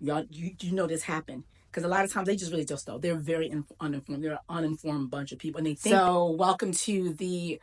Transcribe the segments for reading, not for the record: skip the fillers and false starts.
Y'all, you know this happened. Because a lot of times they just really just know. They're very uninformed. They're an uninformed bunch of people. And they think. So, welcome to the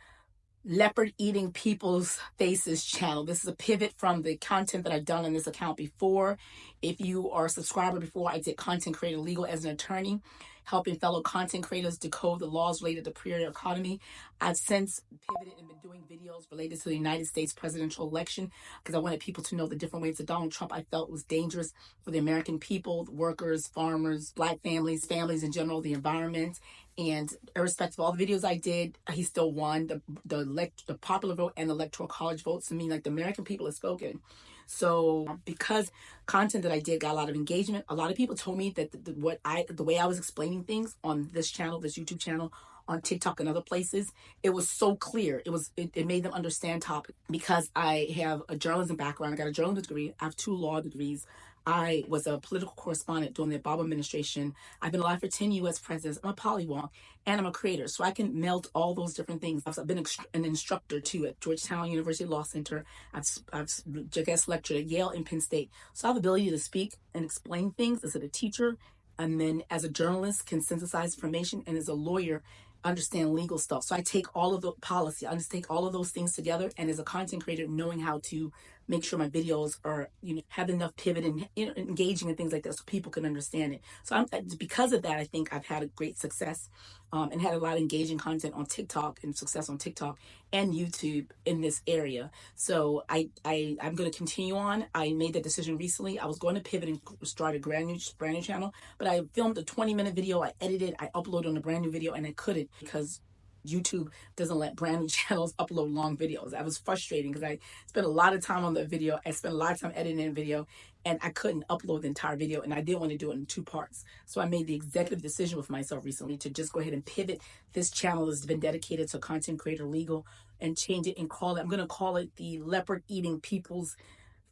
Leopard Eating People's Faces channel. This is a pivot from the content that I've done on this account before. If you are a subscriber before, I did content creator legal as an attorney, helping fellow content creators decode the laws related to creator economy. I've since pivoted and been doing videos related to the United States presidential election because I wanted people to know the different ways that Donald Trump I felt was dangerous for the American people, the workers, farmers, Black families, families in general, the environment. And irrespective of all the videos I did, he still won the popular vote and the electoral college votes. To me, like, the American people have spoken. So because content that I did got a lot of engagement, a lot of people told me that the way I was explaining things on this channel, this YouTube channel, on TikTok and other places, it was so clear. It made them understand topic. Because I have a journalism background, I got a journalism degree, I have 2 law degrees. I was a political correspondent during the Obama administration. I've been alive for 10 U.S. presidents. I'm a polyglot, and I'm a creator. So I can melt all those different things. I've been an instructor, too, at Georgetown University Law Center. I've guest lectured at Yale and Penn State. So I have the ability to speak and explain things as a teacher, and then as a journalist, can synthesize information, and as a lawyer, understand legal stuff. So I take all of the policy, I just take all of those things together, and as a content creator, knowing how to make sure my videos are, have enough pivot and engaging and things like that so people can understand it. So because of that, I think I've had a great success and had a lot of engaging content on TikTok and success on TikTok and YouTube in this area. So I'm going to continue on. I made that decision recently. I was going to pivot and start a brand new channel, but I filmed a 20-minute video. I edited, I uploaded on a brand new video, and I couldn't because YouTube doesn't let brand new channels upload long videos. That was frustrating because I spent a lot of time on the video. I spent a lot of time editing the video, and I couldn't upload the entire video, and I didn't want to do it in 2 parts. So I made the executive decision with myself recently to just go ahead and pivot this channel that's been dedicated to content creator legal and change it and call it, I'm going to call it the Leopard Eating People's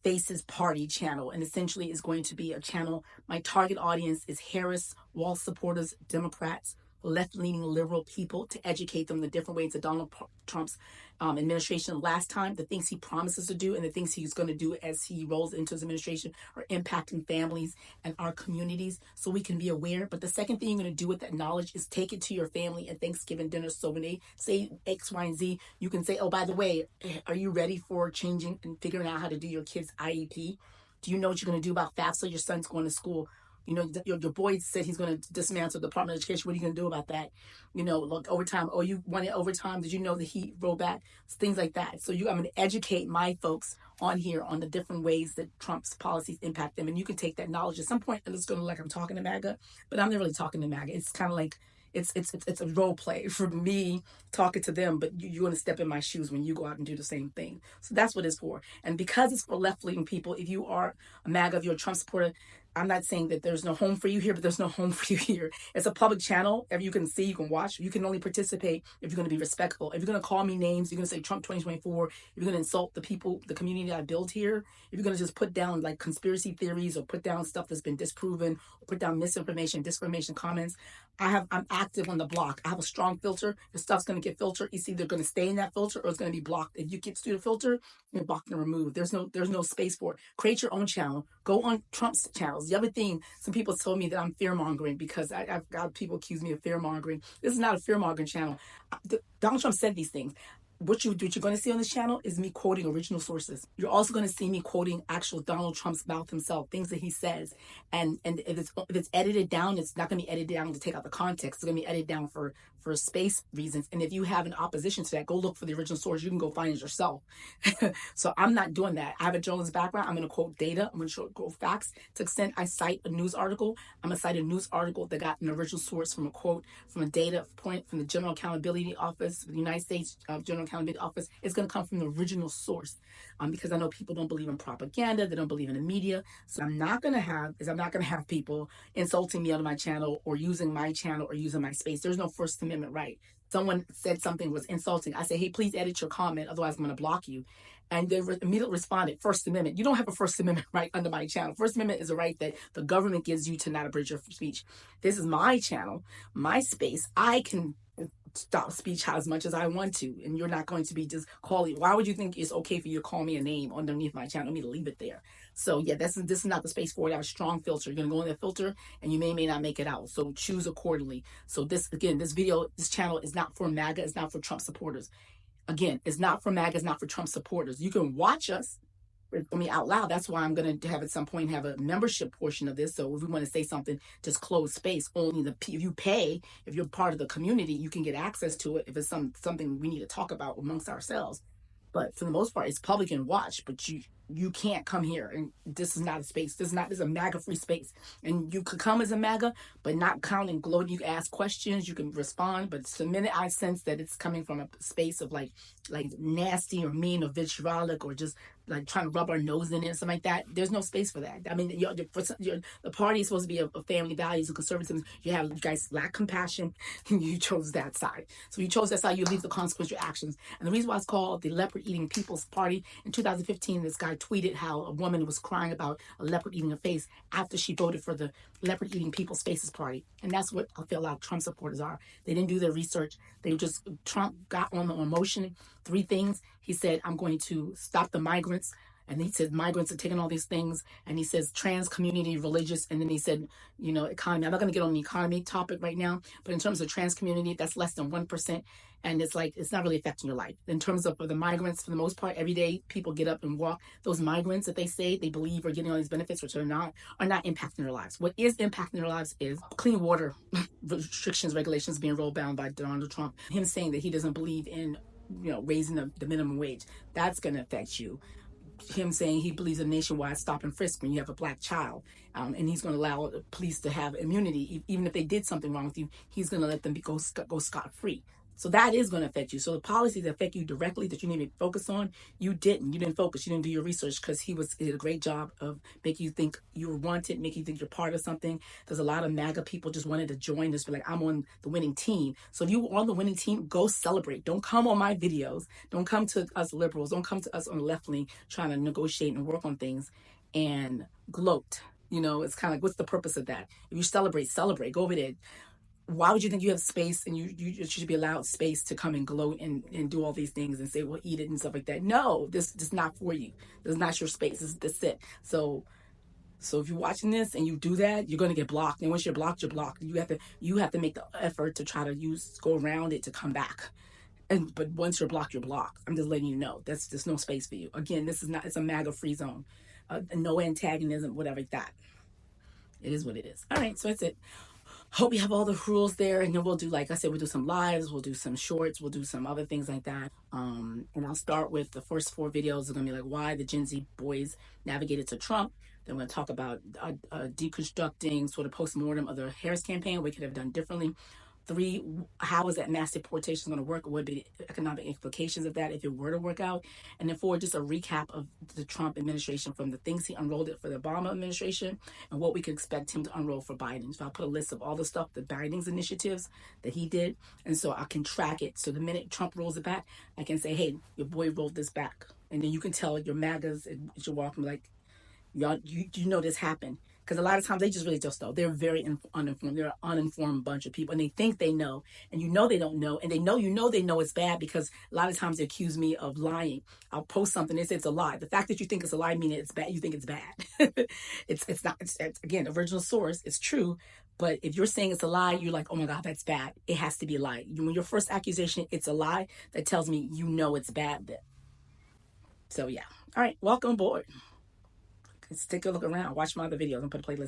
Faces Party channel. And essentially is going to be a channel. My target audience is Harris, Wall supporters, Democrats, left-leaning liberal people, to educate them the different ways that Donald Trump's administration last time, the things he promises to do and the things he's going to do as he rolls into his administration are impacting families and our communities, so we can be aware. But the second thing you're going to do with that knowledge is take it to your family at Thanksgiving dinner. So when they say X, Y, and Z, you can say, oh, by the way, are you ready for changing and figuring out how to do your kids' IEP? Do you know what you're going to do about FAFSA? Your son's going to school. Your boy said he's going to dismantle the Department of Education. What are you going to do about that? Like overtime. Oh, you wanted overtime. Did you know that he rolled back? Things like that. So I'm going to educate my folks on here on the different ways that Trump's policies impact them. And you can take that knowledge. At some point, it's going to look like I'm talking to MAGA, but I'm not really talking to MAGA. It's kind of like, it's a role play for me talking to them, but you want to step in my shoes when you go out and do the same thing. So that's what it's for. And because it's for left-leaning people, if you are a MAGA, if you're a Trump supporter, I'm not saying that there's no home for you here, but there's no home for you here. It's a public channel. If you can see, you can watch. You can only participate if you're going to be respectful. If you're going to call me names, you're going to say Trump 2024. If you're going to insult the people, the community I built here, if you're going to just put down like conspiracy theories or put down stuff that's been disproven, or put down misinformation, disinformation comments, I'm active on the block. I have a strong filter. Your stuff's going to get filtered. It's either going to stay in that filter or it's going to be blocked. If you get through the filter, you're blocked and removed. There's no space for it. Create your own channel. Go on Trump's channels. The other thing, some people told me that I'm fear-mongering because I've got people accuse me of fear-mongering. This is not a fear-mongering channel. Donald Trump said these things. What you're going to see on this channel is me quoting original sources. You're also going to see me quoting actual Donald Trump's mouth himself, things that he says. And if it's edited down, it's not going to be edited down to take out the context. It's going to be edited down for space reasons. And if you have an opposition to that, go look for the original source. You can go find it yourself. So I'm not doing that. I have a journalist background. I'm going to quote data. I'm going to quote facts. To the extent I cite a news article, I'm going to cite a news article that got an original source from a quote, from a data point, from the General Accountability Office, the United States General Accountability Office. It's going to come from the original source because I know people don't believe in propaganda. They don't believe in the media. So I'm not going to have people insulting me on my channel or using my channel or using my space. There's no First Amendment right. Someone said something was insulting. I say, hey, please edit your comment. Otherwise, I'm going to block you. And they immediately responded, First Amendment. You don't have a First Amendment right under my channel. First Amendment is a right that the government gives you to not abridge your speech. This is my channel, my space. I can stop speech as much as I want to, and you're not going to be just calling. Why would you think it's okay for you to call me a name underneath my channel? Me to leave it there. So yeah, this is not the space for it. I have a strong filter. You're gonna go in that filter, and you may not make it out. So choose accordingly. So this again, this channel is not for MAGA. It's not for Trump supporters. Again, it's not for MAGA. It's not for Trump supporters. You can watch us for me out loud. That's why I'm going to have at some point have a membership portion of this. So if we want to say something, just close space. Only if you pay, if you're part of the community, you can get access to it. If it's something we need to talk about amongst ourselves. But for the most part, it's public and watch. But you can't come here, and this is not a space. This is a MAGA free space, and you could come as a MAGA, but not count and gloat. You can ask questions, you can respond. But the minute I sense that it's coming from a space of like nasty or mean or vitriolic or just like trying to rub our nose in it, something like that, there's no space for that. I mean, the party is supposed to be a family values and conservatism. You guys lack compassion, and you chose that side. So you chose that side, you leave the consequence your actions. And the reason why it's called the Leopard Eating People's Party, in 2015, this guy tweeted how a woman was crying about a leopard eating her face after she voted for the Leopard Eating People's Faces Party. And that's what I feel a lot of Trump supporters are. They didn't do their research. Trump got on the emotion. 3 things. He said, I'm going to stop the migrants. And he said migrants are taking all these things. And he says trans community, religious. And then he said, economy. I'm not going to get on the economy topic right now. But in terms of trans community, that's less than 1%. And it's not really affecting your life. In terms of the migrants, for the most part, every day people get up and walk. Those migrants that they say they believe are getting all these benefits, which are not impacting their lives. What is impacting their lives is clean water restrictions, regulations being rolled down by Donald Trump. Him saying that he doesn't believe in raising the minimum wage. That's going to affect you. Him saying he believes in nationwide stop and frisk when you have a black child, and he's going to allow the police to have immunity. Even if they did something wrong with you, he's going to let them go scot-free. So that is going to affect you. So the policies that affect you directly that you need to focus on, you didn't focus. You didn't do your research because he did a great job of making you think you were wanted, making you think you're part of something. There's a lot of MAGA people just wanted to join this, like, I'm on the winning team. So if you're on the winning team, go celebrate. Don't come on my videos. Don't come to us liberals. Don't come to us on the left wing trying to negotiate and work on things and gloat. It's kind of like, what's the purpose of that? If you celebrate, go over there. Why would you think you have space and you should be allowed space to come and gloat and do all these things and say, well, eat it and stuff like that? No, this is not for you. This is not your space. This is it. So if you're watching this and you do that, you're going to get blocked. And once you're blocked, you're blocked. You have to make the effort to try to go around it to come back. But once you're blocked, you're blocked. I'm just letting you know there's no space for you. Again, it's a MAGA free zone. No antagonism, whatever like that. It is what it is. All right, so that's it. Hope you have all the rules there, and then we'll do, like I said, we'll do some lives, we'll do some shorts, we'll do some other things like that. And I'll start with the first 4 videos are going to be like why the Gen Z boys navigated to Trump. Then we're going to talk about deconstructing sort of post-mortem of the Harris campaign, we could have done differently. 3, how is that mass deportation going to work? What would be the economic implications of that if it were to work out? And then 4, just a recap of the Trump administration from the things he unrolled it for the Obama administration and what we could expect him to unroll for Biden. So I'll put a list of all the stuff, the Biden's initiatives that he did. And so I can track it. So the minute Trump rolls it back, I can say, hey, your boy rolled this back. And then you can tell your MAGAs and your walking like, y'all, you know this happened. Because a lot of times they just really just know. They're very uninformed. They're an uninformed bunch of people. And they think they know. And they don't know. And they know it's bad because a lot of times they accuse me of lying. I'll post something. They say it's a lie. The fact that you think it's a lie means it's bad. You think it's bad. It's not. It's, again, original source. It's true. But if you're saying it's a lie, you're like, oh my God, that's bad. It has to be a lie. When your first accusation, it's a lie, that tells me it's bad. So yeah. All right. Welcome aboard. Let's take a look around. Watch my other videos and put a playlist.